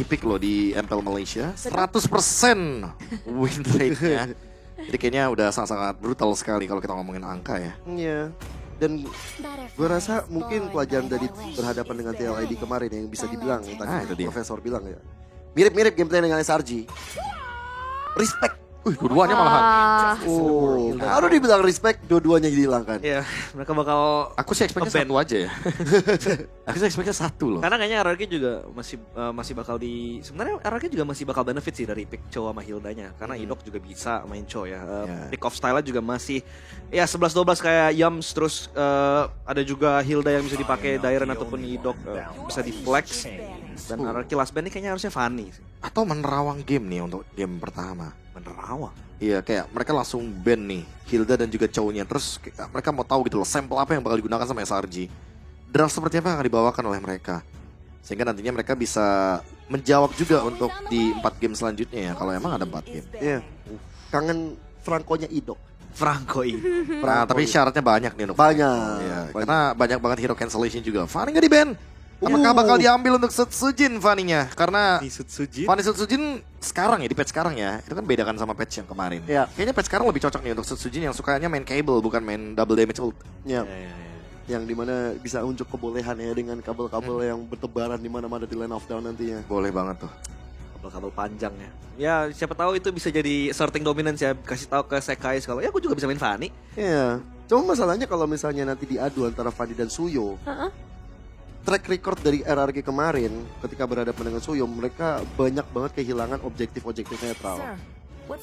tertinggi pick loh di MPL Malaysia. 100% win rate-nya. Jadi kayaknya udah sangat-sangat brutal sekali kalau kita ngomongin angka ya. Iya. Dan gue rasa mungkin pelajaran dari berhadapan dengan TLID kemarin yang bisa dibilang yang tadi itu dia. Profesor bilang ya. Mirip-mirip gameplay dengan SRG. Respect. Dua-duanya malahan. Oh, baru dibilang respect, dua-duanya dihilangkan. Iya, mereka bakal Aku sih expect-nya nge-ban. satu aja ya. Aku sih expect-nya satu loh. Karena kayaknya RRQ juga masih bakal sebenarnya RRQ juga masih bakal benefit sih dari pick Cho sama Hildanya. Karena Idok juga bisa main Cho ya. Pick off style juga masih ya 11-12 kayak Yams, terus ada juga Hilda yang bisa dipakai Dairen ataupun Idok bisa di flex. Dan RRQ last ban ini kayaknya harusnya Fanny sih. Atau menerawang game nih untuk game pertama. Menerawang. Iya, kayak mereka langsung ban nih Hilda dan juga Chow-nya. Terus mereka mau tahu gitu loh sampel apa yang bakal digunakan sama SRG. Draft seperti apa yang akan dibawakan oleh mereka. Sehingga nantinya mereka bisa menjawab juga untuk di 4 game selanjutnya ya. Kalau emang ada 4 game. Iya. Kangen Franco-nya Idok. Franco ini. Nah, tapi syaratnya banyak nih untuk Banyak. Iya, karena banyak banget hero cancellation juga. Fanny nggak di-ban. Apakah bakal diambil untuk Sutsujin Fanny-nya? Karena Fanny Sutsujin sekarang ya, di patch sekarang ya. Itu kan beda kan sama patch yang kemarin. Iya. Kayaknya patch sekarang lebih cocok nih untuk Sutsujin yang sukanya main cable bukan main double damage ult. Ya. Yang dimana bisa unjuk kebolehan ya dengan kabel-kabel yang bertebaran di mana-mana di Land of Dawn nantinya. Boleh banget tuh. Kabel-kabel panjang ya. Ya siapa tahu itu bisa jadi sorting dominance ya. Kasih tahu ke Sekai kalau ya aku juga bisa main Fanny. Iya. Cuma masalahnya kalau misalnya nanti diadu antara Fanny dan Suyo. Track record dari RRQ kemarin ketika berhadapan dengan Suyo, mereka banyak banget kehilangan objektif-objektif netral.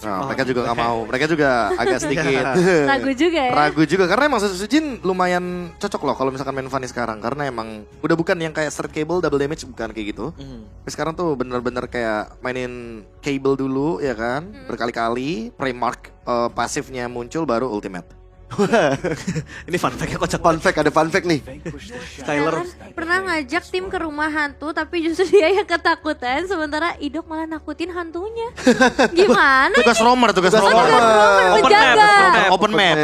Nah, mereka juga nggak mau. Mereka juga agak sedikit Ragu juga ya. ragu juga karena emang Sutsujin lumayan cocok loh kalau misalkan main Fanny sekarang karena emang udah bukan yang kayak straight cable double damage, bukan kayak gitu. Tapi sekarang tuh bener-bener kayak mainin cable dulu ya kan, berkali-kali pre-mark pasifnya muncul baru ultimate. Ini fun fact-nya kocak. Fun fact, ada fun fact nih. Skyler Pernah ngajak tim ke rumah hantu tapi justru dia yang ketakutan sementara Idok malah nakutin hantunya. Gimana? Tugas romer. Romer. open map, Menjaga. Open map.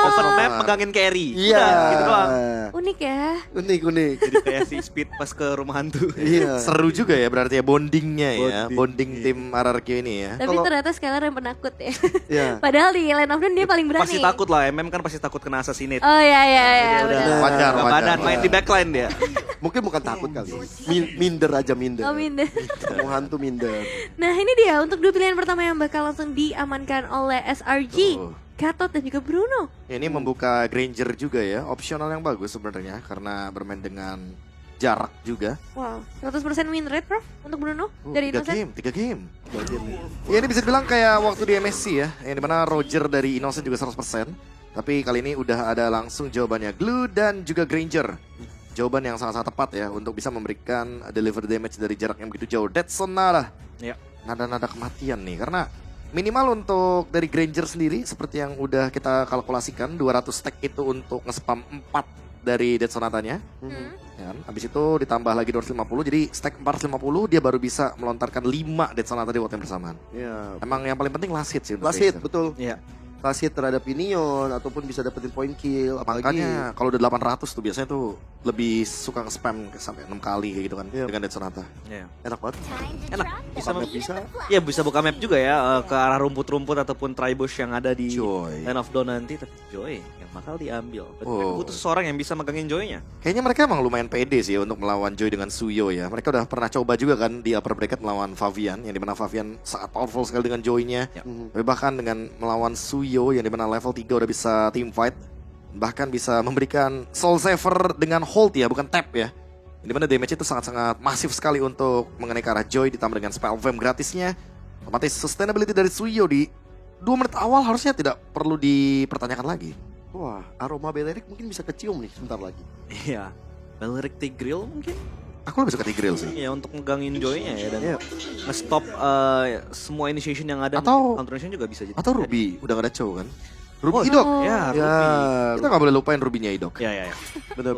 open map megangin carry. Iya. Udah, gitu doang. Unik ya. Unik. Jadi kayak si Speed pas ke rumah hantu. Iya. Seru juga ya berarti ya bondingnya ya, Bonding. bonding tim RRQ ini ya. Tapi Kalau- ternyata Skylar yang penakut ya. Iya. Padahal di Land of Dawn dia paling berani. Pasti takut lah, MM kan pasti takut kena assassinate. Oh iya Udah benar. Wajar, nggak wajar. badan main di backline dia. Mungkin bukan takut kali. Minder aja minder. Oh minder. Mau hantu minder. Nah ini dia untuk dua pilihan pertama yang bakal langsung diamankan oleh SRG, Tuh. Gatot dan juga Bruno. Ini membuka Granger juga ya, opsional yang bagus sebenarnya karena bermain dengan jarak juga. Wow, 100% win rate Prof untuk Bruno dari 3 Innocent. game, 3 game. Ya ini bisa dibilang kayak waktu di MSC ya, yang dimana Roger dari Innocent juga 100%. Tapi kali ini udah ada langsung jawabannya Glue dan juga Granger. Jawaban yang sangat-sangat tepat ya untuk bisa memberikan deliver damage dari jarak yang begitu jauh. Dead Sonara. Ya. Nada-nada kematian nih karena minimal untuk dari Granger sendiri seperti yang udah kita kalkulasikan 200 stack itu untuk nge-spam 4 dari Dead Sonatanya. Ya kan? Habis itu ditambah lagi 250 jadi stack 450 dia baru bisa melontarkan 5 Dead Sonata di waktu yang bersamaan. Iya. Emang yang paling penting last hit sih untuk Last hit, Granger. betul. Iya. Last hit terhadap Minion ataupun bisa dapetin point kill. Apalagi Makanya kalau udah 800 tuh biasanya tuh lebih suka nge-spam sampai 6 kali kayak gitu kan Iya. dengan Dead Sonata. Iya. enak banget. Enak. Bisa bisa. Ya bisa buka map juga ya ke arah rumput-rumput ataupun tribush yang ada di Joy. Land of Dawn nanti. Tapi Joy yang bakal diambil. Berarti Oh. mereka butuh seseorang yang bisa megangin Joy-nya. Kayaknya mereka emang lumayan pede sih untuk melawan Joy dengan Suyo ya. Mereka udah pernah coba juga kan di upper bracket melawan Favian yang dimana Favian sangat powerful sekali dengan Joy-nya. Ya. Tapi bahkan dengan melawan Suyo yang dimana level 3 udah bisa team fight. Bahkan bisa memberikan Soul Saver dengan hold ya, bukan tap ya. Dimana damage itu sangat-sangat masif sekali untuk mengenai ke arah Joy ditambah dengan spell fame gratisnya. Otomatis sustainability dari Suyo di 2 menit awal harusnya tidak perlu dipertanyakan lagi. Wah, aroma Belerik mungkin bisa kecium nih sebentar lagi. Iya. Balerik Tigreal mungkin. Aku lebih suka Tigreal sih. Iya untuk megangin Joy-nya ya dan Iya. nge-stop semua initiation yang ada. Atau- counter initiation juga bisa jadi. Atau Ruby, udah gak ada Chow kan? Ruby Oh, Idok. Ya, Ya, Ruby. Kita gak boleh lupain Rubinya Idok. Ya. benar.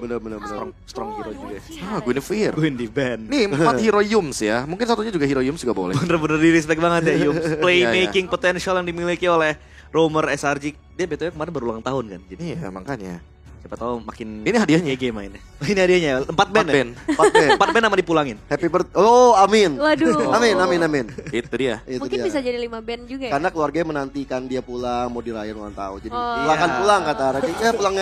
Strong hero juga sih. Guinevere. Win di band. Nih 4 hero Yums ya. Mungkin satunya juga hero Yums juga boleh. Bener-bener di respect banget ya Yum. Iya, Playmaking potential yang dimiliki oleh Romer SRG. Dia BTW kemarin baru ulang tahun kan. Jadi Iya makanya. Siapa tahu makin Ini hadiahnya. GG mainnya. Ini hadiahnya 4 band. 4 band. 4 band. 4 band sama dipulangin. Happy birthday. Oh, amin. Waduh. Amin. Itu dia. Itu Mungkin dia. bisa jadi 5 band juga ya. Karena keluarganya menantikan dia pulang, mau dirayain ulang tahun. Jadi Oh. silakan Iya. pulang kata Araki. Pulang.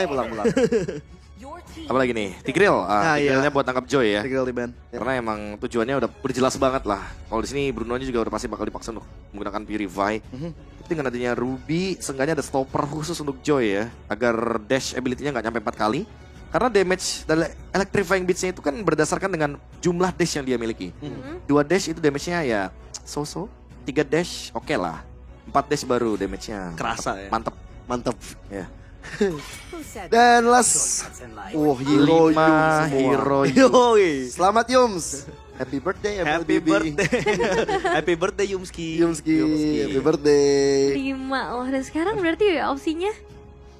Apalagi nih, Tigreal. Tigrealnya buat tangkap Joy ya. Tigreal di band. Karena emang tujuannya udah berjelas banget lah. Kalau di sini Bruno-nya juga udah pasti bakal dipaksa untuk menggunakan Purify. Tapi dengan adanya Ruby, seenggaknya ada stopper khusus untuk Joy ya, agar dash ability-nya nggak nyampe 4 kali. Karena damage dari Electrifying Beats-nya itu kan berdasarkan dengan jumlah dash yang dia miliki. 2 dash itu damage-nya ya so-so. 3 dash oke lah. 4 dash baru damage-nya. Kerasa ya. Mantep. Mantap. Ya. Dan last. Hero 5 Yums semua. hero. Yoi. Selamat Yums. Happy birthday, Happy MLBB. birthday. Happy birthday Yumski. Yumski. Happy birthday. 5. Wah, dan sekarang berarti ya opsinya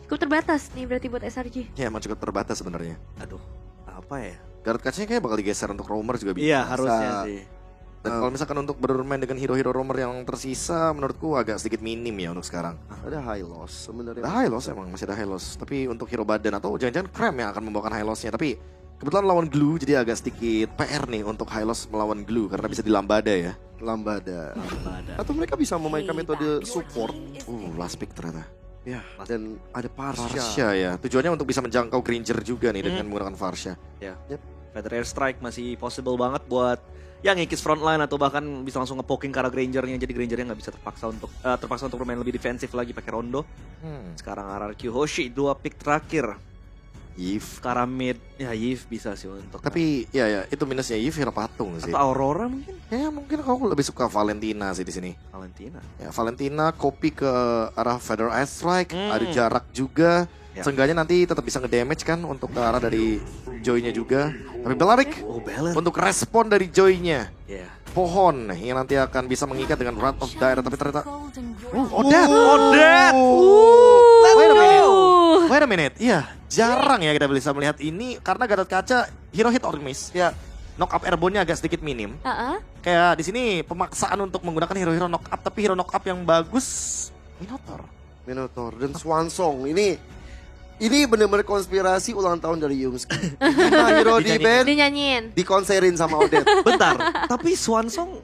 cukup terbatas nih berarti buat SRG. Ya emang cukup terbatas sebenarnya. Aduh, apa ya? Guard catch-nya kayak bakal digeser untuk roamer juga bisa. Iya, harusnya sih. Dan kalau misalkan untuk bermain dengan hero-hero roamer yang tersisa, menurutku agak sedikit minim ya untuk sekarang. Ada high loss sebenarnya. Ada high loss emang, masih ada high loss. Tapi untuk hero badan atau jangan-jangan Cram yang akan membawakan high loss-nya. Tapi kebetulan lawan Glue jadi agak sedikit PR nih untuk high loss melawan Glue karena bisa dilambada ya. Lambada. Atau mereka bisa memainkan metode support. Last pick ternyata. Ya, dan ada Parsha. Farsha ya. Tujuannya untuk bisa menjangkau Granger juga nih dengan menggunakan Farsha. Ya. Yep. Feather Air Strike masih possible banget buat yang ngikis frontline atau bahkan bisa langsung nge-poking ke arah Grangernya. Jadi Grangernya nggak bisa terpaksa untuk bermain lebih defensif lagi pakai Rondo. Sekarang RRQ Hoshi 2 pick terakhir. Yves. Ke arah mid. Ya Yves bisa sih untuk. Tapi ya itu minusnya Yves hero patung sih. atau Aurora mungkin. Ya mungkin aku lebih suka Valentina sih di sini. Valentina. Ya, Valentina copy ke arah Feather Ice Strike, ada jarak juga. Ya. Seenggaknya nanti tetap bisa ngedamage kan untuk ke arah dari Joy-nya juga. Tapi Belarik Oh, Beller. untuk respon dari Joy-nya. Ya. Pohon yang nanti akan bisa mengikat dengan Wrath of Dire. Tapi ternyata Odet. Odet. Wait a minute. Wait a minute. Iya, jarang ya kita bisa melihat ini karena Gatot Kaca hero hit or miss. Ya, knock up airborne-nya agak sedikit minim. Kayak di sini pemaksaan untuk menggunakan hero-hero knock up, tapi hero knock up yang bagus Minotaur dan Swansong. Ini benar-benar konspirasi ulang tahun dari Yumski. 5 hero di band Dinyanyiin. dikonserin sama Odette. Bentar, tapi Swansong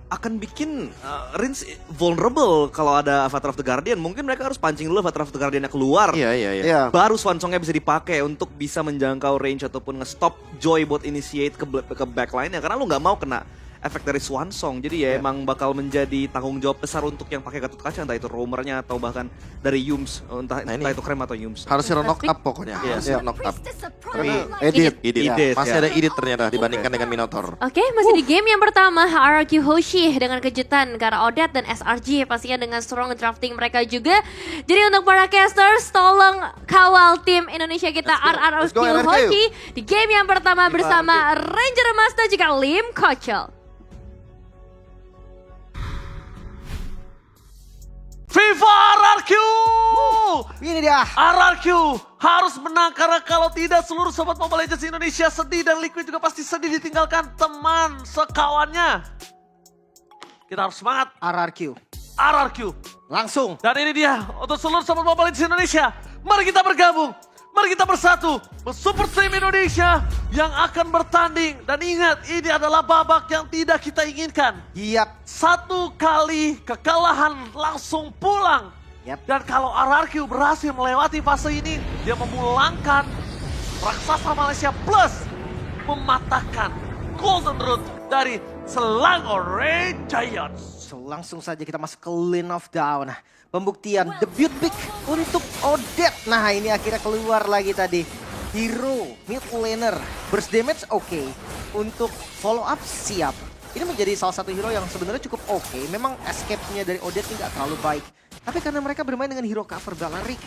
akan bikin Rins vulnerable kalau ada Avatar of the Guardian. Mungkin mereka harus pancing dulu Avatar of the Guardian-nya keluar. Iya. Iya. Baru Swansongnya bisa dipakai untuk bisa menjangkau range ataupun nge-stop Joy buat initiate ke backline-nya. Karena lu nggak mau kena efek dari Swansong. Jadi ya emang bakal menjadi tanggung jawab besar untuk yang pakai Gatot Kaca, entah itu roamernya atau bahkan dari Yums, entah itu Krem atau Yums. Harus hero knock up pokoknya. Harus hero knock up. Tapi Edit. Edit, Masih ya. ada edit ternyata dibandingkan dengan Minotaur. Oke, masih di game yang pertama RRQ Hoshi dengan kejutan karena Odette dan SRG pastinya dengan strong drafting mereka juga. Jadi untuk para casters tolong kawal tim Indonesia kita Let's go, RRQ RRQ. Hoshi di game yang pertama bersama Ranger Master juga Lim Kochel. FIFA RRQ! ini dia. RRQ harus menang karena kalau tidak seluruh sobat Mobile Legends Indonesia sedih dan Liquid juga pasti sedih ditinggalkan teman sekawannya. Kita harus semangat. RRQ. Langsung. Dan ini dia untuk seluruh sobat Mobile Legends Indonesia. Mari kita bergabung. Mari kita bersatu. Super Team Indonesia yang akan bertanding. Dan ingat, ini adalah babak yang tidak kita inginkan. Yap. 1 kali kekalahan langsung pulang. Yap. Dan kalau RRQ berhasil melewati fase ini, dia memulangkan raksasa Malaysia plus mematahkan Golden Root dari Selangor Red Giants. So, langsung saja kita masuk ke Lane of Down. Pembuktian debut pick untuk Odette. Nah ini akhirnya keluar lagi tadi. Hero, mid laner, burst damage oke. Untuk follow up siap. Ini menjadi salah satu hero yang sebenarnya cukup oke. Memang escape-nya dari Odette nggak terlalu baik. Tapi karena mereka bermain dengan hero cover Balarik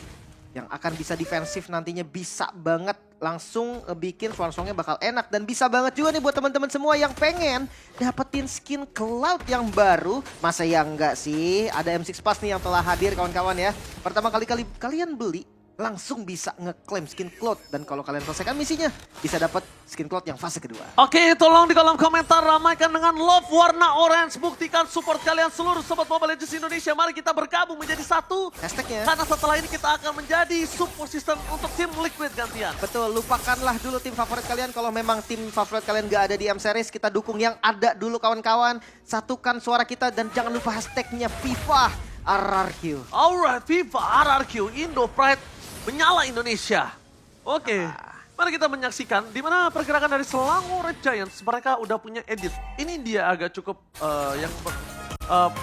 yang akan bisa defensif nantinya, bisa banget langsung bikin Swansongnya bakal enak. Dan bisa banget juga nih buat teman-teman semua yang pengen dapetin skin Cloud yang baru. Masa ya enggak sih? Ada M6 Pass nih yang telah hadir kawan-kawan ya. Pertama kali kalian beli langsung bisa ngeklaim skin Cloud. Dan kalau kalian selesaikan misinya bisa dapat Skin Cloud yang fase kedua. Oke, tolong di kolom komentar ramaikan dengan love warna orange. Buktikan support kalian seluruh sobat Mobile Legends Indonesia. Mari kita bergabung menjadi satu. Hashtagnya. Karena setelah ini kita akan menjadi support system untuk tim Liquid gantian. Betul, lupakanlah dulu tim favorit kalian. Kalau memang tim favorit kalian gak ada di M-Series, kita dukung yang ada dulu kawan-kawan. Satukan suara kita dan jangan lupa hashtagnya FIFA RRQ. Alright, FIFA RRQ Indo Pride menyala Indonesia. Oke. Mari kita menyaksikan di mana pergerakan dari Selangor Red Giants. Mereka udah punya edit. Ini dia agak cukup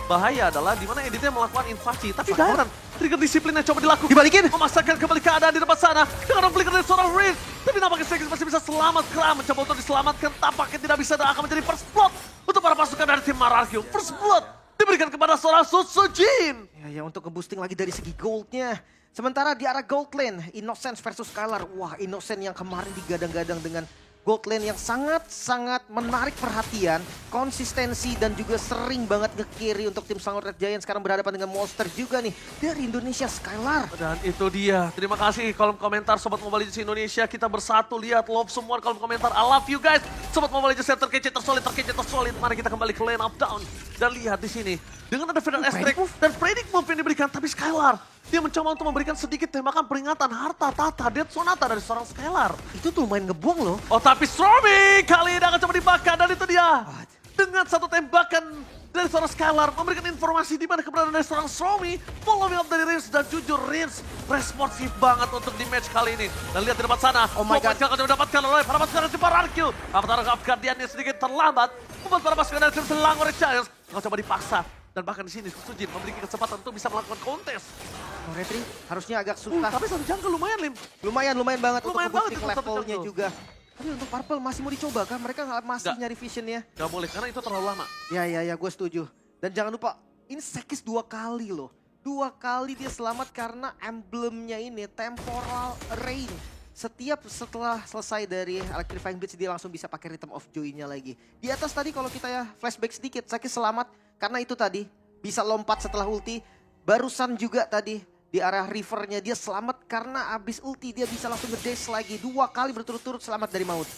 bahaya adalah di mana editnya melakukan invasi. Tapi Dairan, trigger disiplinnya coba dilakukan. Dibalikin. Memaksakan kembali keadaan di depan sana. Dengan flicker dari seorang Riz. Tapi nampaknya Sekis masih bisa selamat. Kram mencoba untuk diselamatkan. Tampaknya tidak bisa dan akan menjadi first blood untuk para pasukan dari tim RRQ. First blood diberikan kepada seorang Sutsujin. Ya, untuk nge-boosting lagi dari segi goldnya. Sementara di arah gold lane, Innocence versus Skylar. Wah, Innocent yang kemarin digadang-gadang dengan gold lane yang sangat-sangat menarik perhatian. Konsistensi dan juga sering banget nge-carry untuk tim Selangor Red Giants. Sekarang berhadapan dengan monster juga nih dari Indonesia, Skylar. Dan itu dia. Terima kasih kolom komentar Sobat Mobile Legends Indonesia. Kita bersatu lihat love semua kolom komentar. I love you guys. Sobat Mobile Legends yang terkece, tersolid. Mari kita kembali ke lane up down. Dan lihat di sini. Dengan ada Fedon Estrek dan predict move yang diberikan. Tapi Skylar, dia mencoba untuk memberikan sedikit tembakan peringatan harta tata Death Sonata dari seorang Skylar. Itu tuh lumayan ngebuang loh. Oh tapi Stormy kali ini akan coba dibakar dan itu dia. Dengan satu tembakan dari seorang Skylar memberikan informasi di mana keberadaan dari seorang Stormy. Following up dari Rins dan jujur Rins responsif banget untuk di match kali ini. Dan lihat di depan sana. Oh my God. Akan didapatkan oleh para pasukan dari tim RRQ. Avatar Guardiannya sedikit terlambat. Membuat para pasukan dari tim Selangor Giants akan coba dipaksa. Dan bahkan di sini Sujin memiliki kesempatan untuk bisa melakukan kontes. Oh, Retri harusnya agak susah. Tapi satu jungle lumayan Lim. Lumayan banget Lumayan untuk banget nge-boosting itu satu levelnya jungle. juga. Tapi untuk Purple masih mau dicoba kan? Mereka masih Nggak. nyari visionnya. Gak boleh karena itu terlalu lama. Ya, gue setuju. Dan jangan lupa, ini Sekis 2 kali loh. 2 kali dia selamat karena emblemnya ini, Temporal Rain. Setelah selesai dari Electrifying Blitz, dia langsung bisa pakai Rhythm of Joy-nya lagi. Di atas tadi kalau kita ya flashback sedikit, Sekis selamat karena itu tadi. Bisa lompat setelah ulti. Barusan juga tadi di arah rivernya dia selamat karena abis ulti dia bisa langsung nge-dash lagi. 2 kali berturut-turut selamat dari maut.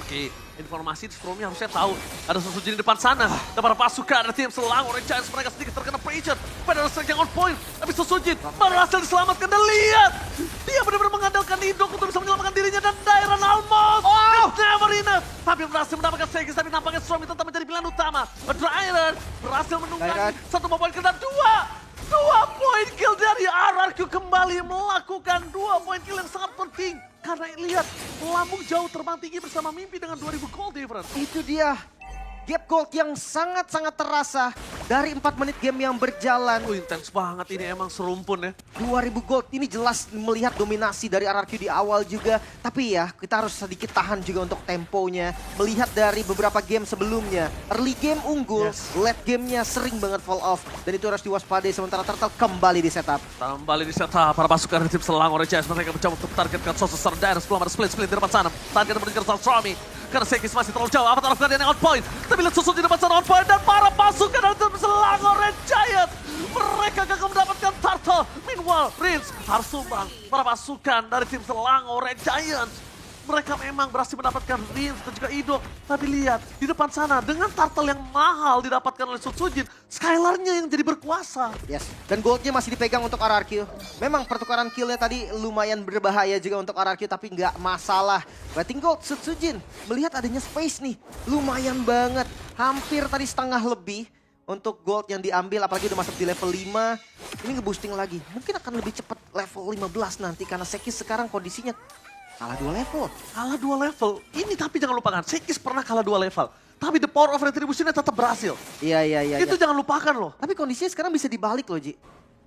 Oke, informasi Stormy harusnya tahu ada Sutsujin di depan sana. Dan para pasukan dari tim Selangor Giants mereka sedikit terkena pressure. Pada strike yang on point. Tapi Sutsujin berhasil diselamatkan dan lihat. Dia benar-benar mengandalkan Indok untuk bisa menyelamatkan dirinya dan Dairan almost. It's never enough. Tapi berhasil mendapatkan Sekis. Tapi nampaknya Stormy tetap menjadi pilihan utama. Dairan berhasil menunggangi satu poin kill dan 2 poin kill dari RRQ kembali melakukan 2 poin kill yang sangat penting. Karena lihat, melambung jauh terbang tinggi bersama mimpi dengan 2000 gold difference. Itu dia. Gap gold yang sangat-sangat terasa dari 4 menit game yang berjalan. Intens banget ini emang serumpun ya. 2000 gold ini jelas melihat dominasi dari RRQ di awal juga. Tapi ya kita harus sedikit tahan juga untuk temponya. Melihat dari beberapa game sebelumnya. Early game unggul, late gamenya sering banget fall off. Dan itu harus diwaspadai sementara Turtle kembali di setup. Kembali di setup para pasukan dari tim Selangor Giants. Mereka mencoba untuk targetkan sosok Dairan sebelum ada split di depan sana. Target mengejar Stormy. Karena Sekis masih terlalu jauh, Avatar Guardian yang on point. Tapi lihat Susu di depan sana on point dan para pasukan dari tim Selangor Red Giants. Mereka gagal mendapatkan Turtle. Meanwhile, Rins harus sumbang. Para pasukan dari tim Selangor Red Giants. Mereka memang berhasil mendapatkan Rins dan juga Idok. Tapi lihat, di depan sana dengan Turtle yang mahal didapatkan oleh Sutsujin. Skylarnya yang jadi berkuasa. Yes, dan goldnya masih dipegang untuk RRQ. Memang pertukaran killnya tadi lumayan berbahaya juga untuk RRQ, tapi nggak masalah. Betting gold, Sutsujin melihat adanya space nih, lumayan banget. Hampir tadi setengah lebih untuk gold yang diambil, apalagi udah masuk di level 5. Ini nge-boosting lagi, mungkin akan lebih cepat level 15 nanti, karena Sekis sekarang kondisinya kalah 2 level. Kalah 2 level. Ini tapi jangan lupakan, Sekis pernah kalah 2 level. Tapi the power of retribution-nya tetap berhasil. Iya. Itu jangan lupakan loh. Tapi kondisinya sekarang bisa dibalik loh, Ji.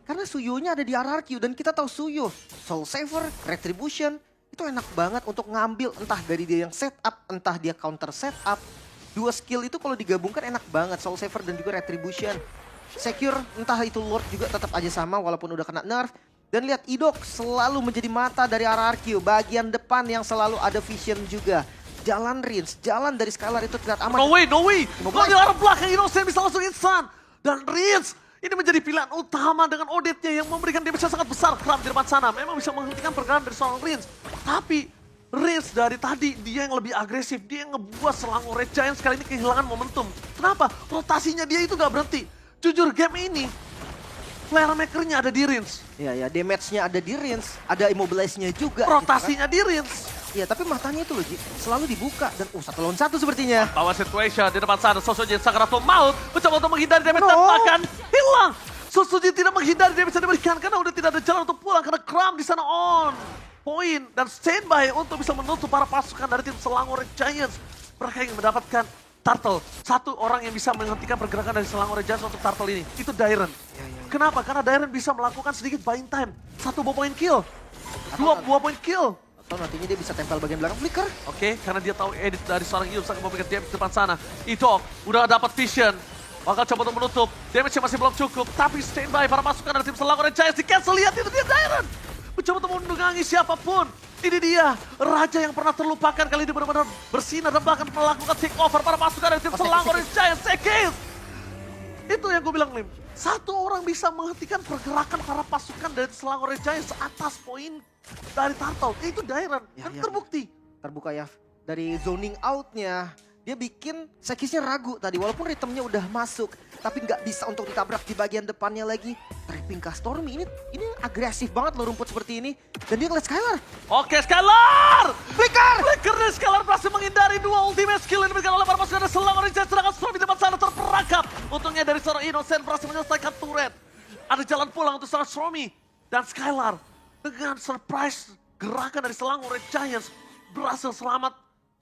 Karena Suyo-nya ada di RRQ dan kita tahu Suyo, Soul Saver, Retribution, itu enak banget untuk ngambil entah dari dia yang setup, entah dia counter setup. 2 skill itu kalau digabungkan enak banget, Soul Saver dan juga Retribution. Secure, entah itu Lord juga tetap aja sama walaupun udah kena nerf. Dan lihat Idok selalu menjadi mata dari RRQ, bagian depan yang selalu ada vision juga. Jalan Rins, jalan dari Skylar itu terlihat aman. No way. Kalau di arah belakang Innocent bisa langsung instan. Dan Rins ini menjadi pilihan utama dengan Odette-nya yang memberikan damage yang sangat besar. Kram di depan sana memang bisa menghentikan pergerakan dari seorang Rins. Tapi Riz dari tadi dia yang lebih agresif, dia yang ngebuat Selangor Red Giants kali ini kehilangan momentum. Kenapa? Rotasinya dia itu gak berhenti. Jujur game ini, playmaker-nya ada di Rins. Ya, damage-nya ada di Rins, ada immobilize-nya juga. Rotasinya di Rins. Gitu kan. Iya, tapi matanya itu loh, Ji, selalu dibuka. Dan 1 lawan 1 sepertinya. Power situation di depan sana, Sosojin Sakarato maut. Mencoba untuk menghindari damage dan No. bahkan hilang. Sosojin tidak menghindari damage yang diberikan karena udah tidak ada jalan untuk pulang. Karena Kram di sana on point dan standby untuk bisa menutup para pasukan dari tim Selangor Red Giants. Mereka ingin mendapatkan Turtle. Satu orang yang bisa menghentikan pergerakan dari Selangor Red Giants untuk Turtle ini. Itu Dairen. Kenapa? Karena Dairen bisa melakukan sedikit buying time. 1 buah point kill. 2 buah point kill. Atau nantinya dia bisa tempel bagian belakang flicker. Oke, karena dia tahu edit dari seorang Yum sangat memberikan damage di depan sana. Idok udah dapat vision. Bakal coba untuk menutup. Damage-nya masih belum cukup. Tapi standby para pasukan dari tim Selangor Red Giants. Di cancel, lihat itu dia Dairen. Mencoba untuk menunggangi siapapun. Ini dia, raja yang pernah terlupakan kali ini benar-benar bersinar dan bahkan melakukan take over para pasukan dari tim Selangor Red Giants. Sekis! Itu yang gue bilang, Lim. Satu orang bisa menghentikan pergerakan para pasukan dari Selangor Red Giants atas poin dari Turtle. Itu Dairen, kan terbukti. Terbuka ya, dari zoning out-nya. Dia bikin Sekisnya ragu tadi, walaupun ritmenya udah masuk. Tapi nggak bisa untuk ditabrak di bagian depannya lagi. Trapping ke Stormy, ini agresif banget loh rumput seperti ini. Dan dia ngeliat Skylar. Oke, Skylar! Flicker! Flicker dan Skylar berhasil menghindari 2 ultimate skill yang diberikan oleh para pasukan dari Selangor Red Giants. Sedangkan Storm di depan sana terperangkap. Untungnya dari seorang Innocent berhasil menyelesaikan turret. Ada jalan pulang untuk seorang Stormy. Dan Skylar dengan surprise gerakan dari Selangor Red Giants berhasil selamat.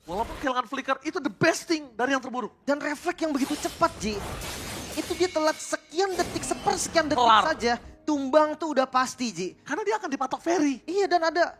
Walaupun kehilangan flicker, itu the best thing dari yang terburuk. Dan refleks yang begitu cepat, Ji. Itu dia telat sekian detik, sepersekian detik Kelar. saja. Tumbang tuh udah pasti, Ji. Karena dia akan dipatok Ferry. Iya, dan ada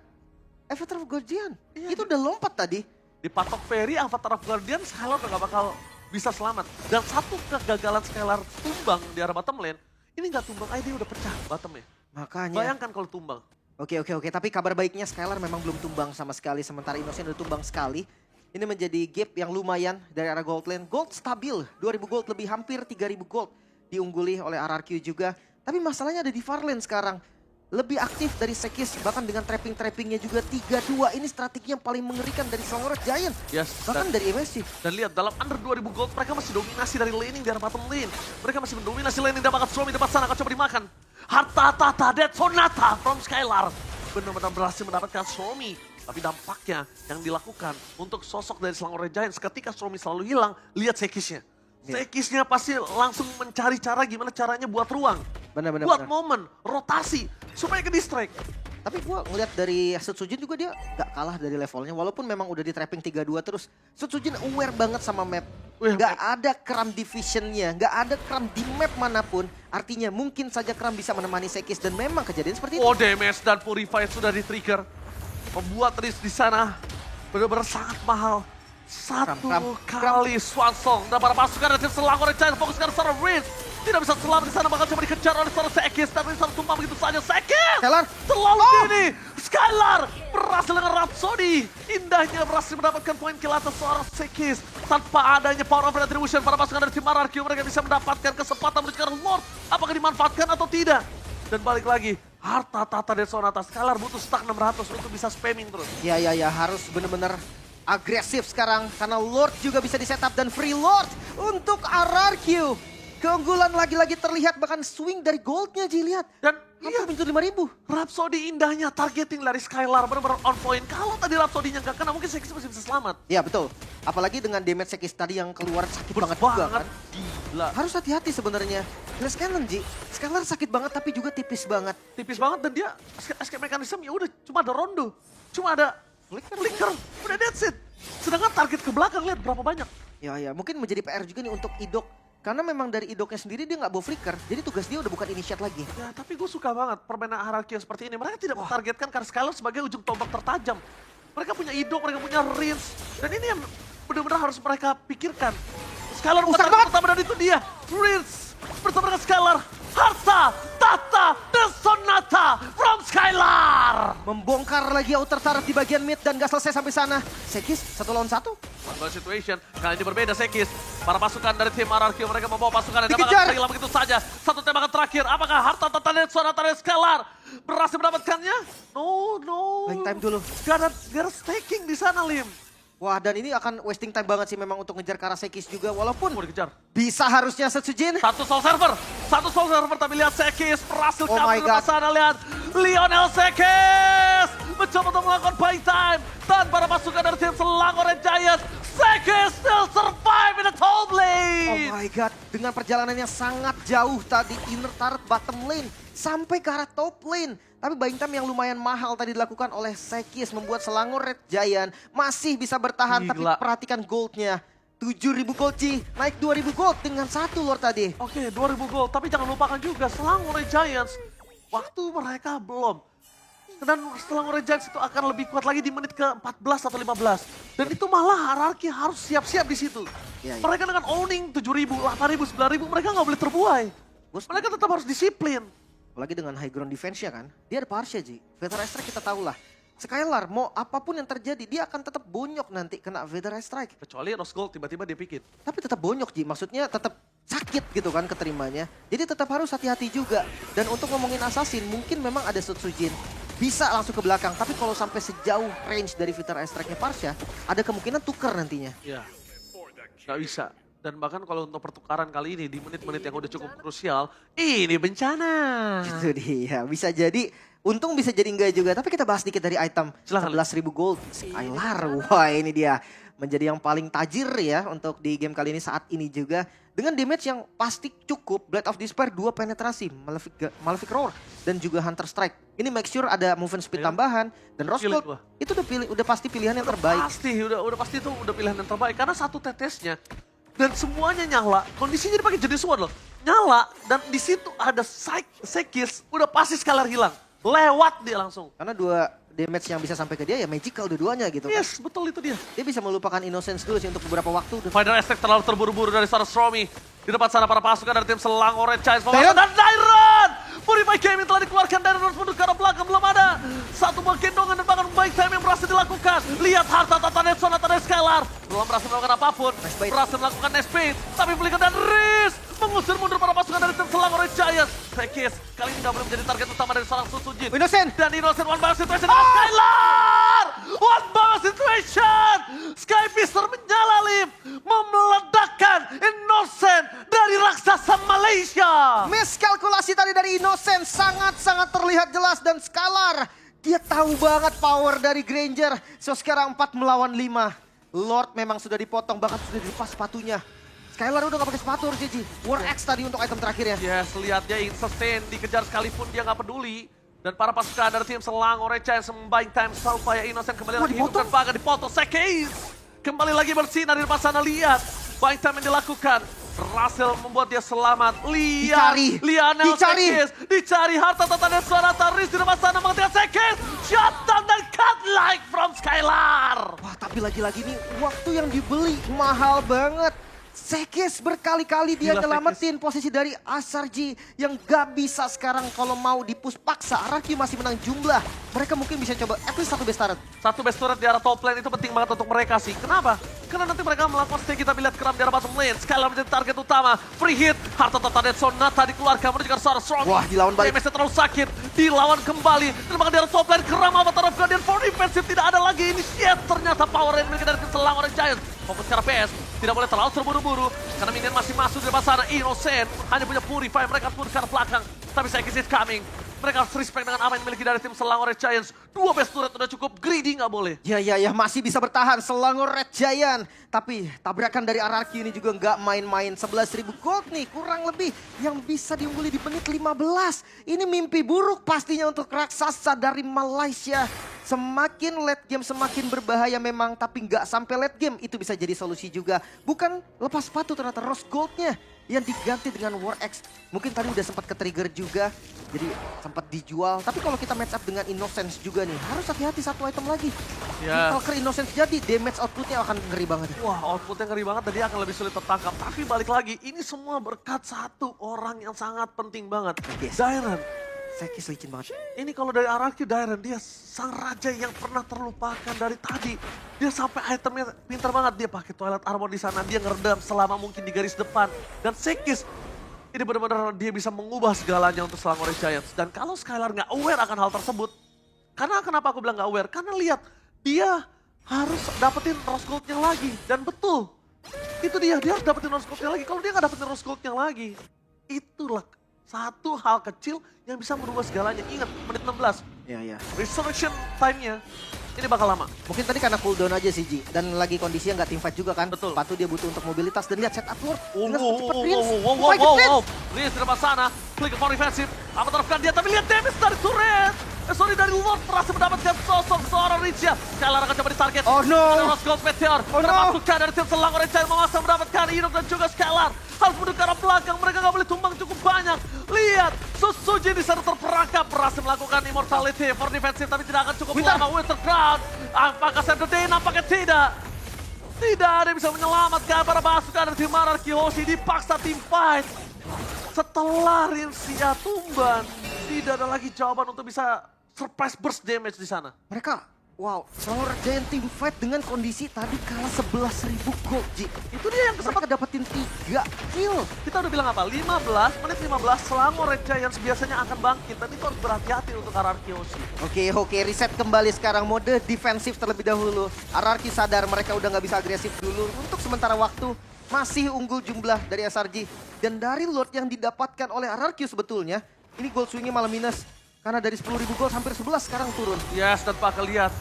Avatar of Guardian. Itu udah lompat tadi. Dipatok Ferry, Avatar of Guardian, Skylar udah gak bakal bisa selamat. Dan satu kegagalan Skylar tumbang di arah bottom lane, ini gak tumbang aja dia udah pecah bottomnya. Makanya. Bayangkan kalau tumbang. Oke. Tapi kabar baiknya Skylar memang belum tumbang sama sekali. Sementara Innocent udah tumbang sekali. Ini menjadi gap yang lumayan dari arah gold lane. Gold stabil, 2000 gold lebih hampir 3000 gold. Diungguli oleh RRQ juga. Tapi masalahnya ada di far lane sekarang. Lebih aktif dari Sekis, bahkan dengan trapping-trappingnya juga 3-2. Ini strategi yang paling mengerikan dari Selangor Red Giant. Yes, Bahkan dari MSC. Dan lihat dalam under 2000 gold mereka masih dominasi dari laning di arah bottom lane. Mereka masih mendominasi laning dan bahkan Stormy di depan sana akan coba dimakan. Harta Tata Dead Sonata from Skylar. Benar-benar berhasil mendapatkan Stormy. Tapi dampaknya yang dilakukan untuk sosok dari Selangor Red Giants ketika Stormy selalu hilang, lihat Sekisnya. Sekisnya pasti langsung mencari cara gimana caranya buat ruang. Benar-benar. Buat momen, rotasi, supaya ke distract. Tapi gue ngeliat dari Sutsujin juga dia gak kalah dari levelnya. Walaupun memang udah di trapping 3-2 terus. Sutsujin aware banget sama map. Gak ada Kram divisionnya, gak ada Kram di map manapun. Artinya mungkin saja Kram bisa menemani Sekis dan memang kejadian seperti itu. Oh, damage dan Purify sudah di-trigger. Membuat Riz di sana benar-benar sangat mahal. Satu kali Swan Song dan para pasukan dari tim Selangor Red Giants fokuskan seorang Riz. Tidak bisa selamat di sana, bakal coba dikejar oleh seorang Sekis. Dan Riz harus tumpah begitu saja. Sekis! Skylar! Terlalu dini! Skylar berhasil dengan Rhapsody. Indahnya berhasil mendapatkan poin kill atas seorang Sekis. Tanpa adanya power of retribution, para pasukan dari tim RRQ mereka bisa mendapatkan kesempatan menunjukkan Lord. Apakah dimanfaatkan atau tidak? Dan balik lagi, harta tata dari Sonata. Skylar butuh stack 600 untuk bisa spamming terus. Ya harus bener-bener agresif sekarang. Karena Lord juga bisa di-setup dan free Lord untuk RRQ. Keunggulan lagi-lagi terlihat, bahkan swing dari goldnya Ji, lihat. Dan hampir menyentuh 5.000. Rhapsody indahnya targeting dari Skylar benar-benar on point. Kalau tadi Rhapsody-nya nggak kena, mungkin Sekis masih bisa selamat. Ya betul. Apalagi dengan damage Sekis tadi yang keluar sakit banget juga kan. Gila. Harus hati-hati sebenarnya. Glass Cannon Ji, Skylar sakit banget tapi juga tipis banget. Tipis banget dan dia escape mechanism ya udah cuma ada rondo. Cuma ada flicker. Udah that's it. Sedangkan target ke belakang lihat berapa banyak. Ya mungkin menjadi PR juga nih untuk Idok. Karena memang dari Idoknya sendiri dia nggak bawa flicker. Jadi tugas dia udah bukan initiate lagi. Ya tapi gue suka banget permainan hierarki yang seperti ini. Mereka tidak mentargetkan karena Skylar sebagai ujung tombak tertajam. Mereka punya Idok, mereka punya Rins. Dan ini yang benar-benar harus mereka pikirkan. Skylar bukan target pertama dan itu dia. Rins bersama dengan Skylar. Harta, Tata, dan Sonata from Skylar. Membongkar lagi outer turret di bagian mid dan gak selesai sampai sana. Sekis 1 lawan 1. One situation, kali ini berbeda Sekis. Para pasukan dari tim RRQ mereka membawa pasukan yang Dikejar. dapat hilang begitu saja. Satu tembakan terakhir, apakah harta Tata dan Sonata dari Skylar Berhasil mendapatkannya. No. Buying time dulu. Gak ada staking di sana, Lim. Wah, dan ini akan wasting time banget sih memang untuk ngejar ke arah Sekis juga. Walaupun Mau dikejar. bisa harusnya Setsujin. Satu soul server, tapi lihat Sekis berhasil Oh my kabur ke God. sana. Lihat Lionel Sekis mencoba untuk melakukan buy time tanpa ada pasukan dari tim Selangor Red Giants. Sekis still survive in the top Oh lane. my god, dengan perjalanan yang sangat jauh tadi inner turret bottom lane sampai ke arah top lane. Tapi buying time yang lumayan mahal tadi dilakukan oleh Sekis membuat Selangor Red Giant masih bisa bertahan. Tapi Gila. perhatikan goldnya. 7.000 gold Ci, naik 2.000 gold dengan 1 Lord tadi. Oke, 2000 gol. Tapi jangan lupakan juga Selangor Red Giants. Waktu mereka belum. Dan Selangor Red Giants itu akan lebih kuat lagi di menit ke-14 atau 15. Dan itu malah hierarki harus siap-siap di situ. Iya, iya. Mereka dengan owning 7.000, 8.000, 9.000, mereka nggak boleh terbuai. Bos, Mereka tetap harus disiplin. apalagi dengan high ground defense-nya kan. Dia ada Parsha Ji, Veteran Strike kita tahu lah. Skylar mau apapun yang terjadi dia akan tetap bonyok nanti kena Veteran Strike. Kecuali Rose Gold tiba-tiba dia pikir. Tapi tetap bonyok Ji, maksudnya tetap sakit gitu kan keterimanya. Jadi tetap harus hati-hati juga. Dan untuk ngomongin Assassin mungkin memang ada Setsujin. Bisa langsung ke belakang, tapi kalau sampai sejauh range dari Veteran Strike-nya Parsha, ada kemungkinan tuker nantinya. Ya, nggak bisa. Dan bahkan kalau untuk pertukaran kali ini di menit-menit yang udah cukup krusial, ini bencana. Itu dia, bisa jadi untung bisa jadi enggak juga. Tapi kita bahas dikit dari item. Silahkan. 11.000 gold, Skylar. Wah ini dia, menjadi yang paling tajir ya untuk di game kali ini saat ini juga. Dengan damage yang pasti cukup, Blade of Despair 2 penetrasi, Malefic Roar, dan juga Hunter Strike. Ini make sure ada movement speed Iya. tambahan, dan Rose Gila Gold gua. itu udah pasti pilihan yang terbaik. Pasti, udah pasti itu udah pilihan yang terbaik. Karena satu tetesnya dan semuanya nyala. Kondisinya dipakai jenis sword loh. Nyala dan di situ ada Sekis, udah pasti Skylar hilang. Lewat dia langsung. Karena 2 damage yang bisa sampai ke dia ya magical dua-duanya gitu kan. Yes, betul itu dia. Dia bisa melupakan Innocence dulu sih untuk beberapa waktu. Dan Final Aspect terlalu terburu-buru dari seorang Stromy. Di depan sana para pasukan dari tim Selangor Red Giants. Dairon! Dan Dairon! Purify Gaming telah dikeluarkan. Dairon mundur ke arah belakang, belum ada. Satu buah gendongan dan bahkan baik time yang berhasil dilakukan. Lihat harta tata Netson atau dari Skylar. Belum berhasil melakukan apapun. Nice bait. Berhasil melakukan nice bait. Tapi belikan dan Riz mengusir mundur para pasukan dari tim Selangor Red Giants. Sekis kali ini gak boleh menjadi target utama dari seorang Setsujin. Innocent! Dan Innocent one bar situation dengan Skylar! One bar situation! Sky Pister menyala Lim! Memeledakkan Innocent dari raksasa Malaysia! miskalkulasi tadi dari Innocent sangat-sangat terlihat jelas dan Skylar. Dia tahu banget power dari Granger. So sekarang 4 melawan 5. Lord memang sudah dipotong, bahkan sudah dilepas sepatunya. Skylar udah gak pakai sepatu harus Ji. War X tadi untuk item terakhirnya. Yes, lihat dia insane, dikejar sekalipun dia nggak peduli. Dan para pasukan dari tim Selangor Red Giants membuying time supaya Innocent kembali lagi hidup dan bahkan dipotong. Sekis kembali lagi bersinar di depan sana, lihat. Buying time yang dilakukan. Berhasil membuat dia selamat. Lihat, Dicari. Lionel Dicari. Sekis. Dicari harta tatanan suara Taris di depan sana mengejar Sekis. Shutdown dan cut like from Skylar. Wah tapi lagi-lagi nih waktu yang dibeli mahal banget. Sekis berkali-kali dia Gila, nyelamatin posisi dari Asarji yang gak bisa sekarang kalau mau dipus paksa. Araki masih menang jumlah. Mereka mungkin bisa coba at least 1 best turret. Satu best turret di arah top lane itu penting banget untuk mereka sih. Kenapa? Karena nanti mereka melakukan stay kita lihat keram di arah bottom lane. Skylar menjadi target utama. Free hit. Harta tata dan Sonata dikeluarkan menuju ke seorang strong. Wah, dilawan balik. Damage-nya terlalu sakit. Dilawan kembali. Dan bahkan di arah top lane keram Avatar of Guardian for defensive. Tidak ada lagi initiate. Ternyata power yang dimiliki dari tim Selangor Red Giants. Fokus ke arah PS. Tidak boleh terlalu terburu-buru. Karena minion masih masuk di depan sana. Innocent hanya punya Purify. Mereka turun ke arah belakang. Tapi Sekis is coming. Mereka harus respect dengan apa yang dimiliki dari tim Selangor Red Giants. 2 best turret udah cukup, greedy nggak boleh. Ya masih bisa bertahan Selangor Red Giant. Tapi tabrakan dari Araki ini juga nggak main-main. 11.000 gold nih kurang lebih yang bisa diungguli di menit 15. Ini mimpi buruk pastinya untuk raksasa dari Malaysia. Semakin late game semakin berbahaya memang, tapi nggak sampai late game itu bisa jadi solusi juga. Bukan lepas sepatu ternyata Rose Goldnya yang diganti dengan War X. Mungkin tadi udah sempat ke-trigger juga, jadi sempat dijual. Tapi kalau kita match up dengan Innocence juga nih, harus hati-hati 1 item lagi. Ya. Kalau ke Innocence jadi, damage outputnya akan ngeri banget. Wah, outputnya ngeri banget dan dia akan lebih sulit tertangkap. Tapi balik lagi, ini semua berkat satu orang yang sangat penting banget. Yes. Dairon. Sekis licin banget. Ini kalau dari Araki Dairon, dia sang raja yang pernah terlupakan dari tadi. Dia sampai itemnya pintar banget. Dia pakai Twilight Armor di sana, dia ngeredam selama mungkin di garis depan. Dan Sekis Ini benar-benar dia bisa mengubah segalanya untuk Selangor Red Giants. Dan kalau Skylar nggak aware akan hal tersebut, karena kenapa aku bilang nggak aware? Karena lihat, dia harus dapetin Rose Gold-nya lagi. Dan betul, itu dia harus dapetin Rose Gold-nya lagi. Kalau dia nggak dapetin Rose Gold-nya lagi, itulah satu hal kecil yang bisa merubah segalanya. Ingat, menit 16, Iya, iya. resurrection time-nya ini bakal lama. Mungkin tadi karena cooldown aja sih Ji. Dan lagi kondisinya nggak teamfight juga kan. Betul. Sepatu dia butuh untuk mobilitas. Dan lihat setup Lord. Dengan Wow, cepat wow, Prince. wow, wow, Oh my wow, God, Prince. wow. Prince di depan sana, klik for defensive, apa terapkan dia, tapi lihat damage dari turret. Dari Lord berhasil mendapatkan sosok seorang Rizia. Skylar akan coba ditarget. Oh no. Ada Rose Gold Meteor. Oh no. Masukkan dari tim Selangor Red Giants memaksa mendapatkan Inok dan juga Skylar. Harus menuju ke arah belakang, mereka nggak boleh tumbang cukup banyak. Lihat, Susuji di sana terperangkap, berhasil melakukan immortality for defensive, tapi tidak akan cukup lama. Winter Crown, apakah Save the Day? Nampaknya tidak. Tidak ada yang bisa menyelamatkan para pasukan dari tim Ararki Hoshi, dipaksa tim fight. Setelah Rinsia tumbang, tidak ada lagi jawaban untuk bisa surprise burst damage di sana. Mereka, wow, Selangor Giant team fight dengan kondisi tadi kalah 11.000 gold, Ji. Itu dia yang Mereka dapetin 3 kill. Kita udah bilang apa? 15, menit 15, Selangor Red Giants biasanya akan bangkit. Dan itu harus berhati-hati untuk Ararki Hoshi. Oke, reset kembali sekarang mode defensif terlebih dahulu. Ararki sadar mereka udah nggak bisa agresif dulu. Untuk sementara waktu, masih unggul jumlah dari SRG. Dan dari Lord yang didapatkan oleh Ararki sebetulnya, ini gold swingnya malah minus. Karena dari 10.000 gold hampir 11 sekarang turun. Yes, dan bakal lihat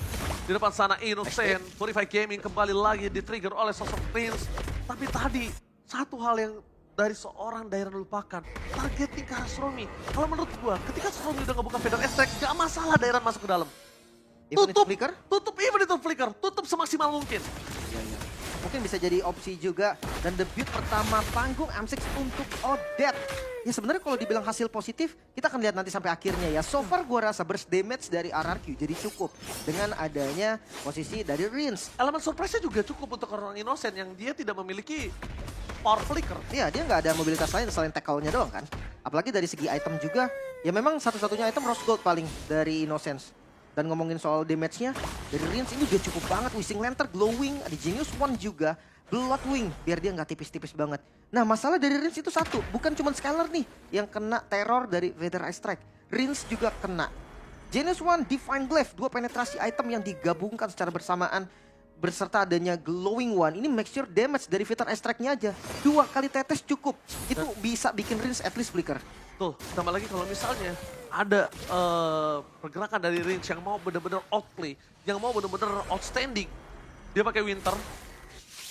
di depan sana Innocent, Purify Gaming kembali lagi di-trigger oleh sosok Prince. Tapi tadi, satu hal yang dari seorang Dairon lupakan, targeting ke arah Sromi. Kalau menurut gua, ketika Sromi udah ngebuka Feather Extract, gak masalah Dairon masuk ke dalam. Even itu flicker? Even itu flicker, tutup semaksimal mungkin. Mungkin bisa jadi opsi juga. Dan debut pertama panggung M6 untuk Odette. Ya sebenarnya kalau dibilang hasil positif, kita akan lihat nanti sampai akhirnya ya. So far gue rasa burst damage dari RRQ jadi cukup. Dengan adanya posisi dari Rins. Elemen surprise-nya juga cukup untuk orang Innocent yang dia tidak memiliki power flicker. Iya, dia nggak ada mobilitas lain selain tackle-nya doang kan. Apalagi dari segi item juga, ya memang satu-satunya item Rose Gold paling dari Innocence. Dan ngomongin soal damage-nya, dari Rins ini udah cukup banget. Wishing Lantern, Glowing, ada Genius One juga. Bloodwing, biar dia nggak tipis-tipis banget. Nah masalah dari Rins itu satu, bukan cuma Skylar nih yang kena teror dari Feather Eye Strike. Rins juga kena. Genius One, Divine Glaive, 2 penetrasi item yang digabungkan secara bersamaan. Berserta adanya Glowing One, ini make sure damage dari Feather Eye Strike-nya aja. 2 kali tetes cukup, itu bisa bikin Rins at least flicker. Tuh, tambah lagi kalau misalnya ada pergerakan dari Rins yang mau benar-benar outplay, yang mau benar-benar outstanding. Dia pakai Winter,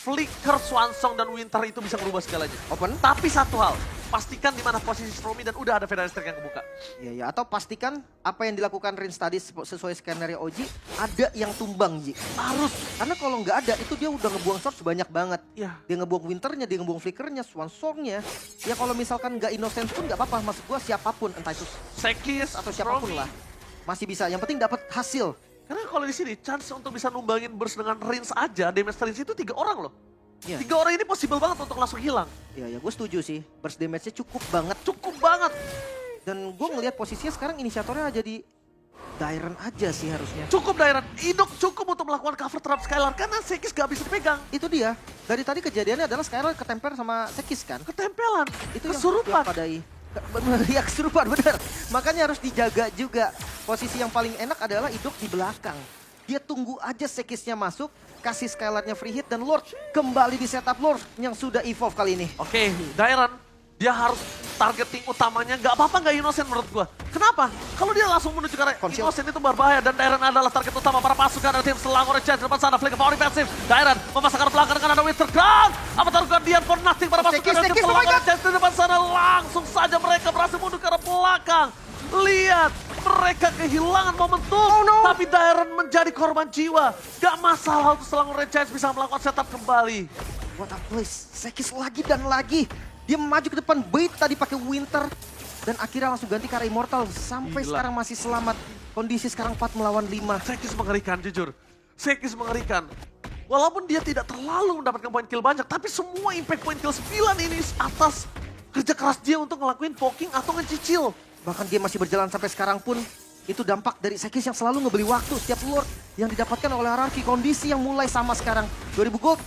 Flicker, Swansong, dan Winter itu bisa merubah segalanya. Open. Tapi satu hal, pastikan di mana posisi Stromy dan udah ada Feather Strike yang kebuka. Iya, atau pastikan apa yang dilakukan Rins tadi sesuai skenario Oji, ada yang tumbang, Ji. Harus. Karena kalau nggak ada, itu dia udah ngebuang sword sebanyak banget. Iya. Dia ngebuang Winternya, dia ngebuang Flickernya, Swansongnya. Ya kalau misalkan nggak Innocent pun nggak apa-apa, maksud gua siapapun, entah itu Sekis atau siapapun Stromy. lah. Masih bisa, yang penting dapat hasil. Karena kalau di sini, chance untuk bisa numbangin burst dengan Rins aja, damage Rins itu 3 orang loh. Iya. 3 orang ini possible banget untuk langsung hilang. Iya, gue setuju sih. Burst damage-nya cukup banget. Cukup banget. Dan gue ngelihat posisinya sekarang inisiatornya jadi Dairon aja sih harusnya. Cukup Dairon, Inok cukup untuk melakukan cover terhadap Skylar karena Sekis gak bisa dipegang. Itu dia. Dari tadi kejadiannya adalah Skylar ketemper sama Sekis kan. Ketempelan, Itu kesurupan. yang padai. Ya kesurupan bener. Makanya harus dijaga juga. Posisi yang paling enak adalah Idok di belakang. Dia tunggu aja Sekisnya masuk, kasih Skylarnya free hit, dan Lord kembali di setup Lord yang sudah evolve kali ini. Oke, Dairon, dia harus targeting utamanya nggak apa-apa nggak Innocent menurut gua. Kenapa? Kalau dia langsung menuju ke arah Conceal. Innocent itu berbahaya dan Dairon adalah target utama para pasukan dari tim Selangor Red Giants. Depan sana flicker power defensive. Dairon memasakkan belakang dengan ada Winter Crown. Apa taruhkan dia for nothing para pasukan dari tim Sekis, oh my Selangor God. Red Giants. Di depan sana langsung saja mereka berhasil mundur ke arah belakang. Lihat, mereka kehilangan momentum, tapi Dairon menjadi korban jiwa. Gak masalah untuk Selangor Red Giants bisa melakukan setup kembali. What a place. Sekis lagi dan lagi. Dia maju ke depan, bait tadi pakai Winter. Dan akhirnya langsung ganti ke arah Immortal. Sampai Gila. sekarang masih selamat. Kondisi sekarang 4 melawan 5. Sekis mengerikan, jujur. Sekis mengerikan. Walaupun dia tidak terlalu mendapatkan poin kill banyak, tapi semua impact poin kill 9 ini atas kerja keras dia untuk ngelakuin poking atau ngecicil. Bahkan dia masih berjalan sampai sekarang pun. Itu dampak dari Sekis yang selalu ngebeli waktu. Setiap Lord yang didapatkan oleh Ararki. Kondisi yang mulai sama sekarang. 2000 gold.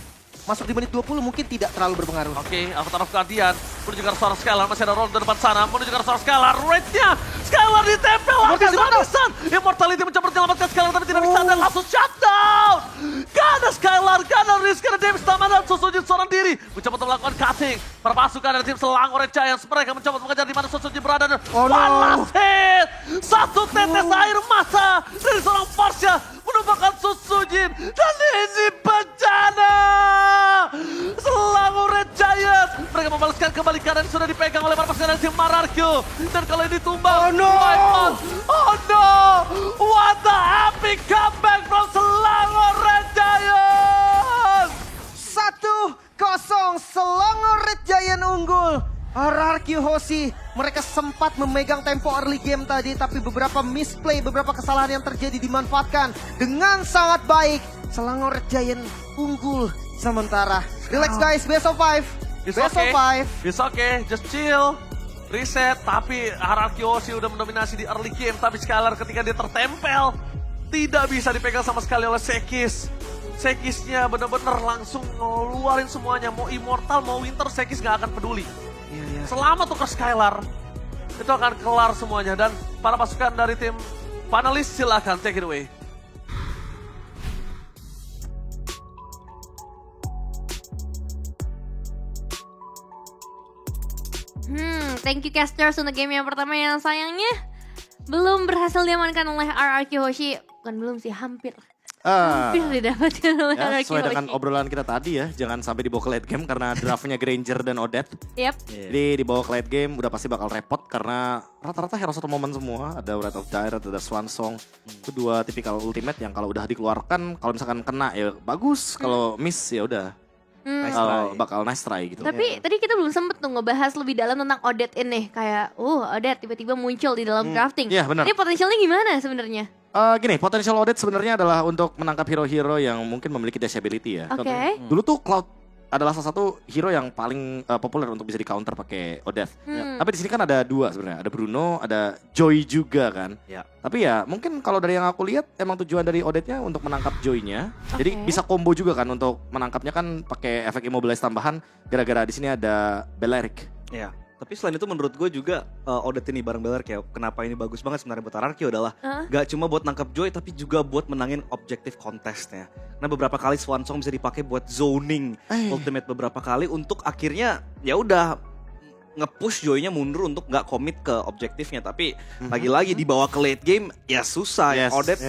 masuk di menit 20 mungkin tidak terlalu berpengaruh. Oke, Avatar of Guardian menuju ke arah seorang Skylar, masih ada roll di depan sana, menuju ke arah seorang Skylar, rate-nya Skylar ditempel lagi habisan. Immortality mencoba menyelamatkan Skylar tapi tidak bisa, dan langsung shutdown. Gak ada Skylar, gak ada risk, gak ada damage tambahan, dan Sosojin seorang diri mencoba untuk melakukan cutting. Para pasukan dari tim Selang Orange Giants, mereka mencoba mengejar di mana Sosojin berada, dan one last hit. Satu tetes air mata dari seorang Farsha menumpahkan Sosojin, dan ini bencana. Selang Orange Giants, mereka membalaskan kembali keadaan yang sudah dipegang oleh para pasukan dari tim Mararkyo, dan kalau ini tumbang, oh no, what the epic comeback from Selang Orange Giants. 1-0 Selangor Red Giant unggul. RRQ Hoshi, mereka sempat memegang tempo early game tadi, tapi beberapa misplay, beberapa kesalahan yang terjadi dimanfaatkan dengan sangat baik. Selangor Red Giant unggul sementara. Relax guys, best of 5. It's Best of 5. It's okay, just chill. Reset, tapi Haraki Hoshi udah mendominasi di early game, tapi Skylar ketika dia tertempel tidak bisa dipegang sama sekali oleh Sekis. Sekisnya bener-bener langsung ngeluarin semuanya, mau Immortal mau Winter Sekis gak akan peduli. Selama tuh ke Skylar itu akan kelar semuanya, dan para pasukan dari tim panelis silahkan take it away. Thank you casters untuk game yang pertama yang sayangnya belum berhasil diamankan oleh RRQ Hoshi. Bukan belum sih, hampir didapatkan oleh Ya, RRQ sesuai dengan Hoshi. obrolan kita tadi ya, jangan sampai dibawa ke late game karena draftnya Granger dan Odette. Yep. Jadi dibawa ke late game udah pasti bakal repot karena rata-rata hero satu momen semua. Ada Wrath of Dire, ada Swan Song. Itu dua tipikal ultimate yang kalau udah dikeluarkan, kalau misalkan kena ya bagus, kalau miss ya udah. Bakal nice try gitu. Tapi tadi kita belum sempet tuh ngebahas lebih dalam tentang Odette ini. Kayak, Odette tiba-tiba muncul di dalam drafting. Iya, benar. Ini potensialnya gimana sebenarnya? Gini, potensial Odette sebenarnya adalah untuk menangkap hero-hero yang mungkin memiliki disability ya. Oke. Dulu tuh Cloud adalah salah satu hero yang paling populer untuk bisa di counter pakai Odette. Tapi di sini kan ada dua sebenarnya, ada Bruno, ada Joy juga kan. Ya. Tapi ya mungkin kalau dari yang aku lihat emang tujuan dari Odette-nya untuk menangkap Joy-nya. Jadi bisa combo juga kan untuk menangkapnya kan pakai efek immobilize tambahan gara-gara di sini ada Balearic. Ya. Tapi selain itu menurut gue juga Odette ini bareng Beller kayak kenapa ini bagus banget sebenarnya buat RRQ adalah gak cuma buat nangkap Joy tapi juga buat menangin objektif contestnya. Karena beberapa kali Swan Song bisa dipakai buat zoning ultimate beberapa kali untuk akhirnya ya udah nge-push Joy-nya mundur untuk gak commit ke objektifnya. Tapi lagi-lagi dibawa ke late game ya susah. Yes. Odette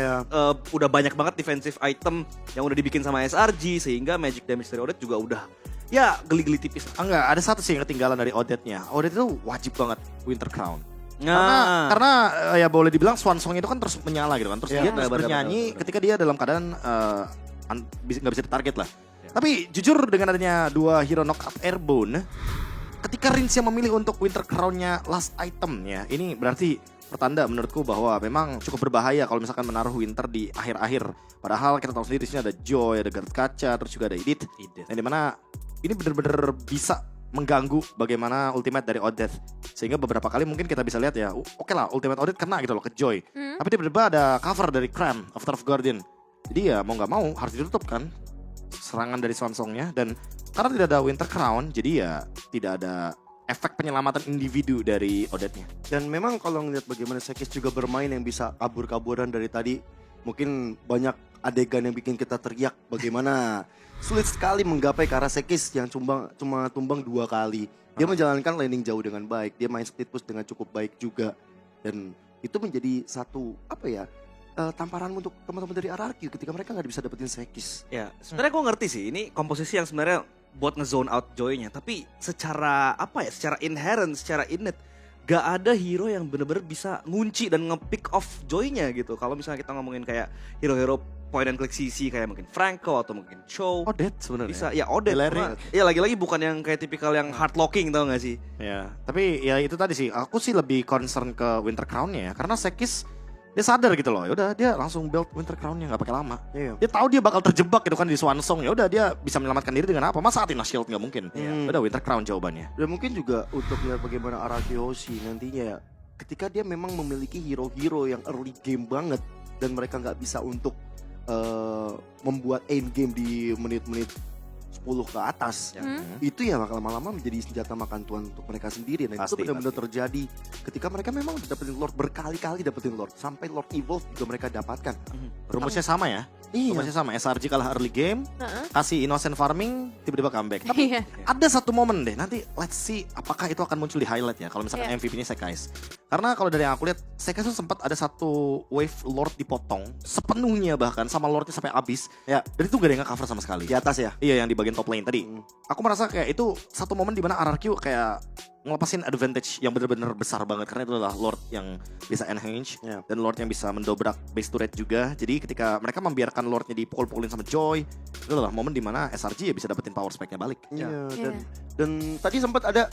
udah banyak banget defensive item yang udah dibikin sama SRG sehingga magic damage dari Odette juga udah ya geli-geli tipis. Enggak, ada satu sih yang ketinggalan dari Odette-nya. Odette itu wajib banget Winter Crown. Nah. Karena ya boleh dibilang Swan Song itu kan terus menyala gitu kan. Terus dia terus benar, bernyanyi benar. ketika dia dalam keadaan nggak bisa ditarget lah. Tapi jujur dengan adanya dua hero knockout airborne, ketika Rins yang memilih untuk Winter Crown-nya last item-nya, ini berarti pertanda menurutku bahwa memang cukup berbahaya kalau misalkan menaruh Winter di akhir-akhir. Padahal kita tahu sendiri di sini ada Joy, ada Garth Kaca, terus juga ada Edith. Yang dimana ini benar-benar bisa mengganggu bagaimana ultimate dari Odette. Sehingga beberapa kali mungkin kita bisa lihat ya, oke lah ultimate Odette kena gitu loh ke Joy. Tapi tiba-tiba ada cover dari Cram, Avatar of Guardian. Jadi ya mau gak mau harus ditutup kan serangan dari Swan Song-nya. Dan karena tidak ada Winter Crown, jadi ya tidak ada efek penyelamatan individu dari Odette-nya. Dan memang kalau ngeliat bagaimana Sekis juga bermain yang bisa kabur-kaburan dari tadi, mungkin banyak adegan yang bikin kita teriak bagaimana sulit sekali menggapai ke arah Sekis yang cuma tumbang 2 kali. Dia menjalankan laning jauh dengan baik, dia main split push dengan cukup baik juga. Dan itu menjadi satu tamparan untuk teman-teman dari RRQ ketika mereka nggak bisa dapetin Sekis. Ya, sebenarnya gue ngerti sih ini komposisi yang sebenarnya buat nge-zone out Joy-nya, tapi secara secara inherent, secara innate gak ada hero yang bener-bener bisa ngunci dan nge-pick off Joy-nya gitu. Kalau misalnya kita ngomongin kayak hero-hero point and click CC kayak mungkin Franco atau mungkin Cho. Odette sebenarnya. Bisa, ya Odette. Balearic. Ya lagi-lagi bukan yang kayak tipikal yang hard locking tau gak sih? Ya, tapi ya itu tadi sih. Aku sih lebih concern ke Winter Crown-nya ya, karena Sekis dia sadar gitu loh. Yaudah dia langsung build Winter Crown-nya nggak pakai lama. Iya. Dia tahu dia bakal terjebak gitu kan di Swan Song. Ya udah dia bisa menyelamatkan diri dengan apa? Masa Athena Shield nggak mungkin. Udah Winter Crown jawabannya. Dan mungkin juga untuk melihat bagaimana RRQ Hoshi nantinya ya, ketika dia memang memiliki hero-hero yang early game banget dan mereka nggak bisa untuk membuat end game di menit-menit 10 ke atas, itu ya bakal lama-lama menjadi senjata makan tuan untuk mereka sendiri. Nah itu Pasti, benar-benar terjadi ketika mereka memang dapetin Lord berkali-kali dapetin Lord, sampai Lord Evolve juga mereka dapatkan. Rumusnya sama ya. Iya. Rumusnya sama. SRG kalah early game, Heeh. kasih innocent farming, tiba-tiba comeback. Tapi Iya. ada satu momen deh, nanti let's see apakah itu akan muncul di highlight ya. Kalau misalkan Iya. MVP-nya Sekais. Karena kalau dari yang aku lihat, Sekais tuh sempat ada satu wave Lord dipotong sepenuhnya bahkan sama Lordnya sampai habis. Ya. Dan itu gak ada yang nge-cover sama sekali. Di atas ya. Iya, yang di bagian top lane tadi. Aku merasa kayak itu satu momen di mana RRQ kayak ngelepasin advantage yang benar-benar besar banget karena itu adalah Lord yang bisa enhance Ya. dan Lord yang bisa mendobrak base turret juga. Jadi ketika mereka membiarkan Lordnya dipukul-pukulin sama Joy, itu adalah momen di mana SRG ya bisa dapetin power spike-nya balik. Iya, Iya. dan tadi sempat ada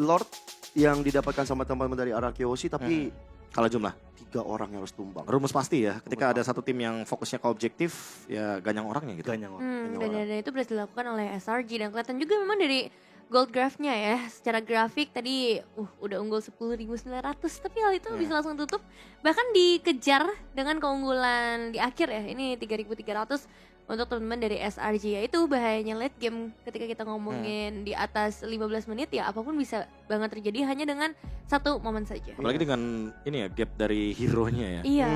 Lord yang didapatkan sama teman-teman dari RRQ Hoshi, tapi Kalau jumlah 3 orang yang harus tumbang. rumus pasti ya, ketika ada satu tim yang fokusnya ke objektif, ya ganyang orangnya gitu. Ganyang. Dan itu berhasil dilakukan oleh SRG dan kelihatan juga memang dari gold graph-nya ya, secara grafik tadi udah unggul 10.900, tapi hal itu bisa langsung tutup, bahkan dikejar dengan keunggulan di akhir ya, ini 3.300 untuk teman-teman dari SRG. Ya itu bahayanya late game ketika kita ngomongin di atas 15 menit ya, apapun bisa banget terjadi hanya dengan satu momen saja. Apalagi dengan ini ya gap dari hero-nya ya. Iya.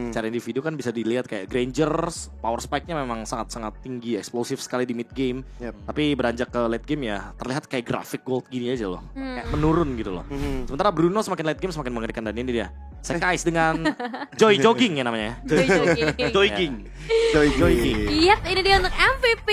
Cara individu kan bisa dilihat kayak Grangers, power spike-nya memang sangat-sangat tinggi, eksplosif sekali di mid game. Yep. Tapi beranjak ke late game ya terlihat kayak grafik gold gini aja loh. Hmm. Kayak menurun gitu loh. Sementara Bruno semakin late game semakin mengerikan, dan ini dia Sekais dengan Joy Jogging ya namanya. Joy-joy. Joyking. Yap, ini dia untuk MVP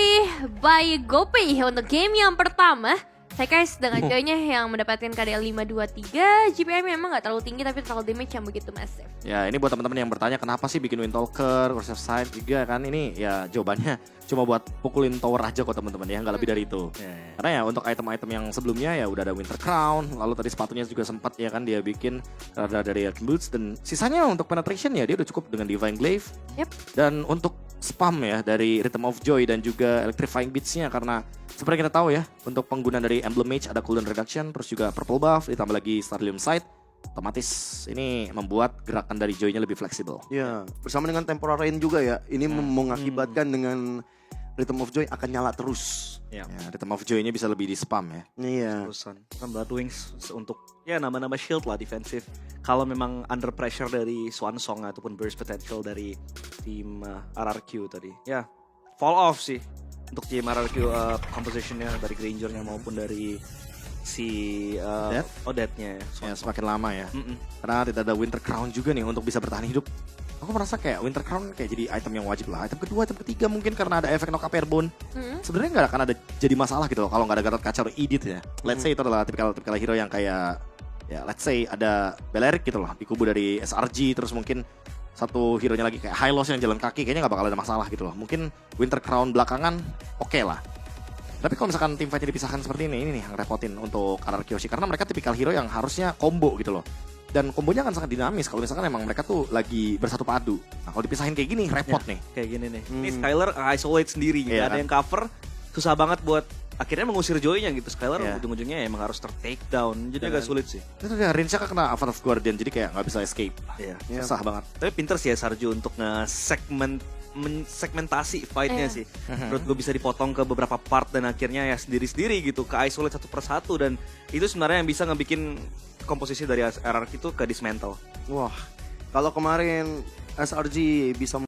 by GoPay untuk game yang pertama. Saya guys dengan Joy-nya yang mendapatkan KDA 523, GPM memang gak terlalu tinggi tapi total damage yang begitu masif. Ya ini buat teman-teman yang bertanya kenapa sih bikin Windtalker, Curse of Sight juga kan, ini ya jawabannya cuma buat pukulin tower aja kok teman-teman ya, nggak lebih dari itu. Karena ya untuk item-item yang sebelumnya ya udah ada Winter Crown, lalu tadi sepatunya juga sempat ya kan dia bikin ada dari Earth Boots, dan sisanya untuk penetration ya dia udah cukup dengan Divine Glaive. Yep. Dan untuk spam ya dari Rhythm of Joy dan juga Electrifying Beats-nya, karena seperti kita tahu ya untuk pengguna dari Emblem Mage ada cooldown reduction, terus juga purple buff, ditambah lagi Starlium Sight, otomatis ini membuat gerakan dari Joy-nya lebih fleksibel. Ya, bersama dengan Temporal Rain juga ya. Ini mengakibatkan dengan Rhythm of Joy akan nyala terus. Ya, Rhythm of Joy-nya bisa lebih di spam ya. Iya. Terusan kan Blood Wings untuk ya nama-nama shield lah defensif. Kalau memang under pressure dari Swan Song ataupun burst potential dari tim RRQ tadi. Ya, fall off sih untuk tim RRQ compositionnya dari Granger-nya maupun dari si Odette-nya ya. Ya, semakin lama ya. Mm-mm. Karena tidak ada Winter Crown juga nih untuk bisa bertahan hidup. Aku merasa kayak Winter Crown kayak jadi item yang wajib lah. Item kedua, item ketiga mungkin karena ada efek knock up airborne. Sebenarnya nggak akan ada jadi masalah gitu loh kalau nggak ada Gatot Kaca atau Edith ya. Let's say itu adalah tipikal hero yang kayak ya let's say ada Belerik gitu loh di kubu dari SRG, terus mungkin satu hero-nya lagi kayak Hylos yang jalan kaki, kayaknya nggak bakal ada masalah gitu loh. Mungkin Winter Crown belakangan oke lah. Tapi kalau misalkan tim fight-nya dipisahkan seperti ini nih yang repotin untuk RRQ Hoshi, karena mereka tipikal hero yang harusnya combo gitu loh. Dan kombonya akan sangat dinamis kalau misalkan emang mereka tuh lagi bersatu padu. Nah kalau dipisahin kayak gini repot nih. Kayak gini nih. Ini Skylar isolate sendiri, nggak Iya, ada kan? yang cover. Susah banget buat akhirnya mengusir Joy-nya gitu. Skylar Iya. ujung-ujungnya emang harus ter-take down. Jadi agak sulit sih. Itu dia Rincha kan kena Avatar of Guardian, jadi kayak nggak bisa escape. Iya. Susah banget. Tapi pinter sih ya Sarju untuk segmentasi fight-nya sih. Menurut gue bisa dipotong ke beberapa part dan akhirnya ya sendiri-sendiri gitu, ke isolate satu persatu, dan itu sebenarnya yang bisa ngebikin komposisi dari RRQ itu ke dismantle. Wah, kalau kemarin SRG bisa